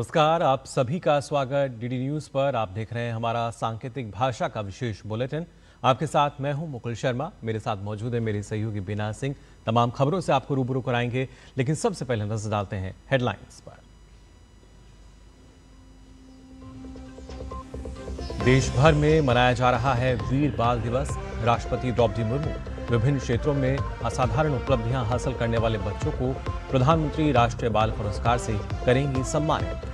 नमस्कार, आप सभी का स्वागत डीडी न्यूज पर। आप देख रहे हैं हमारा सांकेतिक भाषा का विशेष बुलेटिन। आपके साथ मैं हूं मुकुल शर्मा, मेरे साथ मौजूद है मेरे सहयोगी बीना सिंह। तमाम खबरों से आपको रूबरू कराएंगे, लेकिन सबसे पहले नजर डालते हैं हेडलाइंस पर। देश भर में मनाया जा रहा है वीर बाल दिवस। राष्ट्रपति द्रौपदी मुर्मू विभिन्न क्षेत्रों में असाधारण उपलब्धियां हासिल करने वाले बच्चों को प्रधानमंत्री राष्ट्रीय बाल पुरस्कार से करेंगी सम्मानित।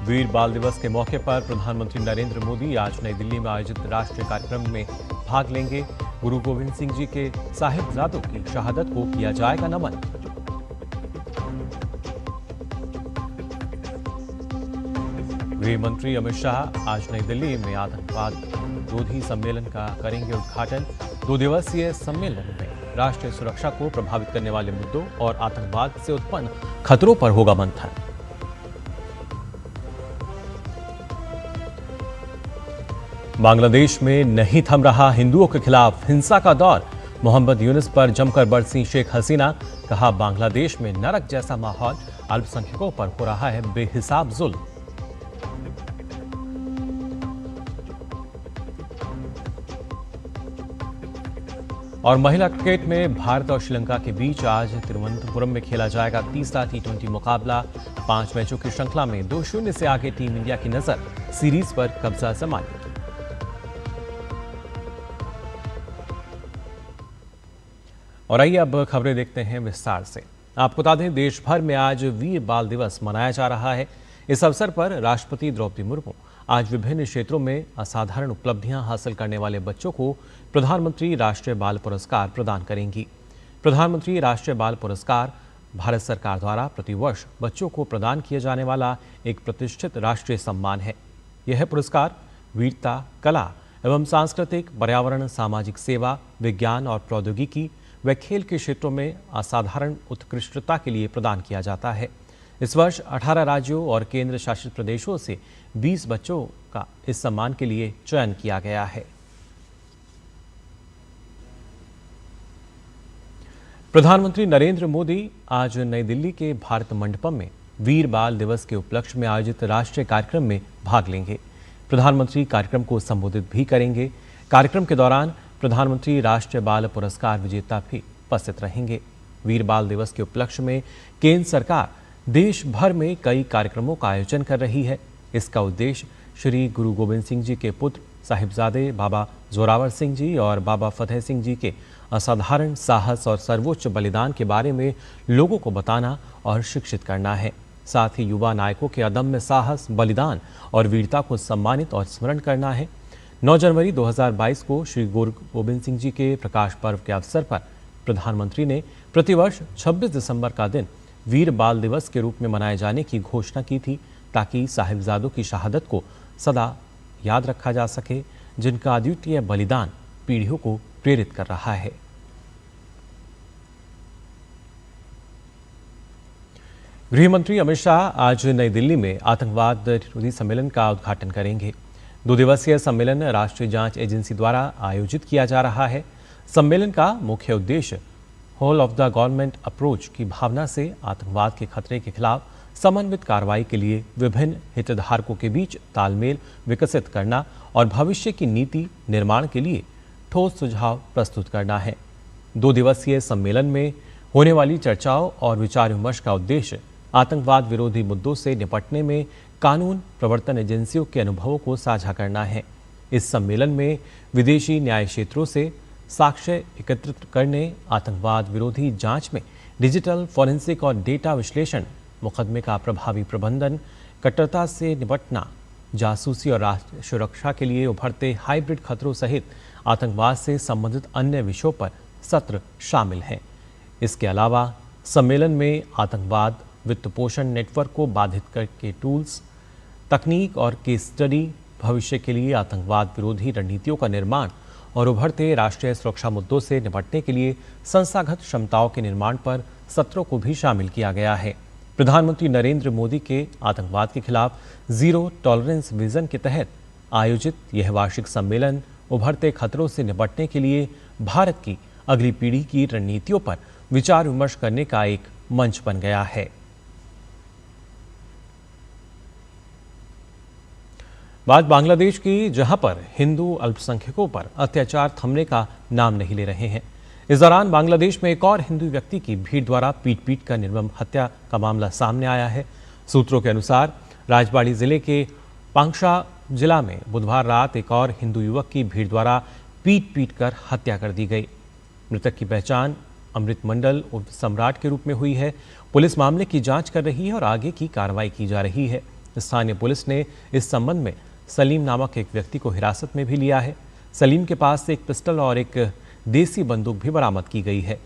वीर बाल दिवस के मौके पर प्रधानमंत्री नरेंद्र मोदी आज नई दिल्ली में आयोजित राष्ट्रीय कार्यक्रम में भाग लेंगे। गुरु गोविंद सिंह जी के साहिबजादों की शहादत को किया जाएगा नमन। गृह मंत्री अमित शाह आज नई दिल्ली में आतंकवाद विरोधी सम्मेलन का करेंगे उद्घाटन। 2 दिवसीय सम्मेलन में राष्ट्रीय सुरक्षा को प्रभावित करने वाले मुद्दों और आतंकवाद से उत्पन्न खतरों पर होगा मंथन। बांग्लादेश में नहीं थम रहा हिंदुओं के खिलाफ हिंसा का दौर। मोहम्मद यूनुस पर जमकर बरसीं शेख हसीना। कहा, बांग्लादेश में नरक जैसा माहौल, अल्पसंख्यकों पर हो रहा है बेहिसाब जुल्म। और महिला क्रिकेट में भारत और श्रीलंका के बीच आज तिरुवनंतपुरम में खेला जाएगा तीसरा T20 मुकाबला। 5 मैचों की श्रृंखला में 2-0 से आगे टीम इंडिया की नजर सीरीज पर कब्जा जमाएगी। और आइए अब खबरें देखते हैं विस्तार से। आपको बता दें, देश भर में आज वीर बाल दिवस मनाया जा रहा है। इस अवसर पर राष्ट्रपति द्रौपदी मुर्मू आज विभिन्न क्षेत्रों में असाधारण उपलब्धियां हासिल करने वाले बच्चों को प्रधानमंत्री राष्ट्रीय बाल पुरस्कार प्रदान करेंगी। प्रधानमंत्री राष्ट्रीय बाल पुरस्कार भारत सरकार द्वारा प्रतिवर्ष बच्चों को प्रदान किया जाने वाला एक प्रतिष्ठित राष्ट्रीय सम्मान है। यह पुरस्कार वीरता, कला एवं सांस्कृतिक, पर्यावरण, सामाजिक सेवा, विज्ञान और प्रौद्योगिकी व खेल के क्षेत्रों में असाधारण उत्कृष्टता के लिए प्रदान किया जाता है। इस वर्ष 18 राज्यों और केंद्र शासित प्रदेशों से 20 बच्चों का इस सम्मान के लिए चयन किया गया है। प्रधानमंत्री नरेंद्र मोदी आज नई दिल्ली के भारत मंडपम में वीर बाल दिवस के उपलक्ष्य में आयोजित राष्ट्रीय कार्यक्रम में भाग लेंगे। प्रधानमंत्री कार्यक्रम को संबोधित भी करेंगे। कार्यक्रम के दौरान प्रधानमंत्री राष्ट्रीय बाल पुरस्कार विजेता भी उपस्थित रहेंगे। वीर बाल दिवस के उपलक्ष्य में केंद्र सरकार देश भर में कई कार्यक्रमों का आयोजन कर रही है। इसका उद्देश्य श्री गुरु गोविंद सिंह जी के पुत्र साहिबजादे बाबा जोरावर सिंह जी और बाबा फतेह सिंह जी के असाधारण साहस और सर्वोच्च बलिदान के बारे में लोगों को बताना और शिक्षित करना है। साथ ही युवा नायकों के अदम्य साहस, बलिदान और वीरता को सम्मानित और स्मरण करना है। 9 जनवरी 2022 को श्री गुरु गोविंद सिंह जी के प्रकाश पर्व के अवसर पर प्रधानमंत्री ने प्रतिवर्ष 26 दिसंबर का दिन वीर बाल दिवस के रूप में मनाए जाने की घोषणा की थी, ताकि साहिबजादों की शहादत को सदा याद रखा जा सके, जिनका अद्वितीय बलिदान पीढ़ियों को प्रेरित कर रहा है। गृह मंत्री अमित शाह आज नई दिल्ली में आतंकवाद विरोधी सम्मेलन का उद्घाटन करेंगे। 2 दिवसीय सम्मेलन राष्ट्रीय जांच एजेंसी द्वारा आयोजित किया जा रहा है। सम्मेलन का मुख्य उद्देश्य whole of the government approach की भावना से आतंकवाद के खतरे के खिलाफ समन्वित कार्रवाई के लिए विभिन्न हितधारकों के बीच तालमेल विकसित करना और भविष्य की नीति निर्माण के लिए ठोस सुझाव प्रस्तुत करना है। 2 दिवसीय सम्मेलन में होने वाली चर्चाओं और विचार विमर्श का उद्देश्य आतंकवाद विरोधी मुद्दों से निपटने में कानून प्रवर्तन एजेंसियों के अनुभवों को साझा करना है। इस सम्मेलन में विदेशी न्याय क्षेत्रों से साक्ष्य एकत्रित करने, आतंकवाद विरोधी जांच में डिजिटल, फॉरेंसिक और डेटा विश्लेषण, मुकदमे का प्रभावी प्रबंधन, कट्टरता से निपटना, जासूसी और राष्ट्रीय सुरक्षा के लिए उभरते हाइब्रिड खतरों सहित आतंकवाद से संबंधित अन्य विषयों पर सत्र शामिल हैं। इसके अलावा सम्मेलन में आतंकवाद वित्त पोषण नेटवर्क को बाधित करके टूल्स, तकनीक और केस स्टडी, भविष्य के लिए आतंकवाद विरोधी रणनीतियों का निर्माण और उभरते राष्ट्रीय सुरक्षा मुद्दों से निपटने के लिए संस्थागत क्षमताओं के निर्माण पर सत्रों को भी शामिल किया गया है। प्रधानमंत्री नरेंद्र मोदी के आतंकवाद के खिलाफ जीरो टॉलरेंस विजन के तहत आयोजित यह वार्षिक सम्मेलन उभरते खतरों से निपटने के लिए भारत की अगली पीढ़ी की रणनीतियों पर विचार विमर्श करने का एक मंच बन गया है। बात बांग्लादेश की, जहां पर हिंदू अल्पसंख्यकों पर अत्याचार थमने का नाम नहीं ले रहे हैं। इस दौरान बांग्लादेश में एक और हिंदू व्यक्ति की भीड़ द्वारा पीट कर निर्मम हत्या का मामला सामने आया है। सूत्रों के अनुसार राजबाड़ी जिले के पांगशा जिला में बुधवार रात एक और हिंदू युवक की भीड़ द्वारा पीट कर हत्या कर दी गई। मृतक की पहचान अमृत मंडल उर्फ सम्राट के रूप में हुई है। पुलिस मामले की जांच कर रही है और आगे की कार्रवाई की जा रही है। स्थानीय पुलिस ने इस संबंध में सलीम नामक एक व्यक्ति को हिरासत में भी लिया है। सलीम के पास से एक पिस्टल और एक देसी बंदूक भी बरामद की गई है।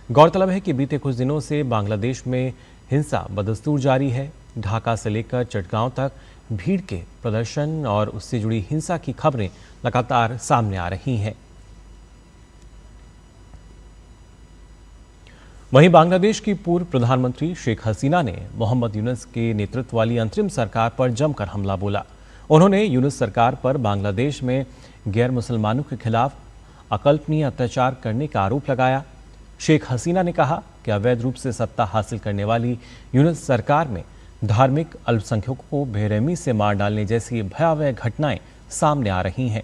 गौरतलब है कि बीते कुछ दिनों से बांग्लादेश में हिंसा बदस्तूर जारी है। ढाका से लेकर चटगांव तक भीड़ के प्रदर्शन और उससे जुड़ी हिंसा की खबरें लगातार सामने आ रही हैं। वहीं बांग्लादेश की पूर्व प्रधानमंत्री शेख हसीना ने मोहम्मद यूनुस के नेतृत्व वाली अंतरिम सरकार पर जमकर हमला बोला। उन्होंने यूनुस सरकार पर बांग्लादेश में गैर मुसलमानों के खिलाफ अकल्पनीय अत्याचार करने का आरोप लगाया। शेख हसीना ने कहा कि अवैध रूप से सत्ता हासिल करने वाली यूनुस सरकार में धार्मिक अल्पसंख्यकों को बेरहमी से मार डालने जैसी भयावह घटनाएं सामने आ रही हैं।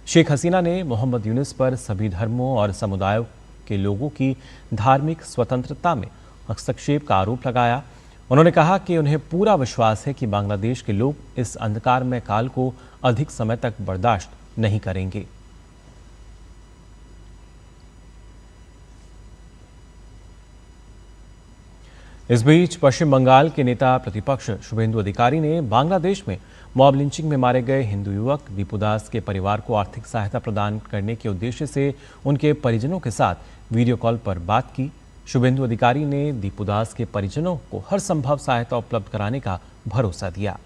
शेख हसीना ने मोहम्मद यूनुस पर सभी धर्मों और समुदायों के लोगों की धार्मिक स्वतंत्रता में हस्तक्षेप का आरोप लगाया। उन्होंने कहा कि उन्हें पूरा विश्वास है कि बांग्लादेश के लोग इस अंधकारमय काल को अधिक समय तक बर्दाश्त नहीं करेंगे। इस बीच पश्चिम बंगाल के नेता प्रतिपक्ष शुभेंदु अधिकारी ने बांग्लादेश में मॉब लिंचिंग में मारे गए हिंदू युवक दीपू दास के परिवार को आर्थिक सहायता प्रदान करने के उद्देश्य से उनके परिजनों के साथ वीडियो कॉल पर बात की। शुभेंदु अधिकारी ने दीपू दास के परिजनों को हर संभव सहायता उपलब्ध कराने का भरोसा दिया।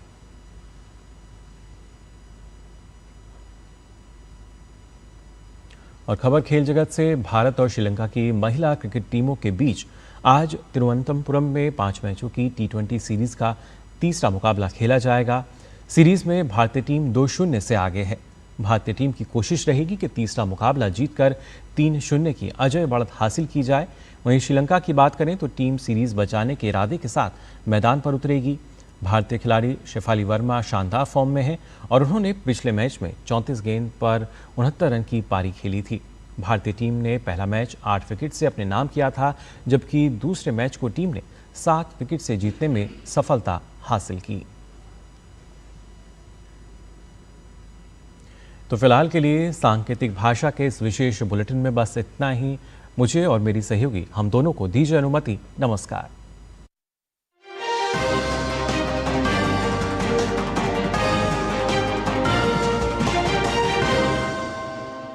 और खबर खेल जगत से, भारत और श्रीलंका की महिला क्रिकेट टीमों के बीच आज तिरुवनंतपुरम में 5 मैचों की T20 सीरीज का तीसरा मुकाबला खेला जाएगा। सीरीज में भारतीय टीम 2-0 से आगे है। भारतीय टीम की कोशिश रहेगी कि तीसरा मुकाबला जीतकर 3-0 की अजय बढ़त हासिल की जाए। वहीं श्रीलंका की बात करें तो टीम सीरीज बचाने के इरादे के साथ मैदान पर उतरेगी। भारतीय खिलाड़ी शेफाली वर्मा शानदार फॉर्म में है और उन्होंने पिछले मैच में 34 गेंद पर 69 रन की पारी खेली थी। भारतीय टीम ने पहला मैच 8 विकेट से अपने नाम किया था, जबकि दूसरे मैच को टीम ने 7 विकेट से जीतने में सफलता हासिल की। तो फिलहाल के लिए सांकेतिक भाषा के इस विशेष बुलेटिन में बस इतना ही। मुझे और मेरी सहयोगी हम दोनों को दीजिए अनुमति। नमस्कार।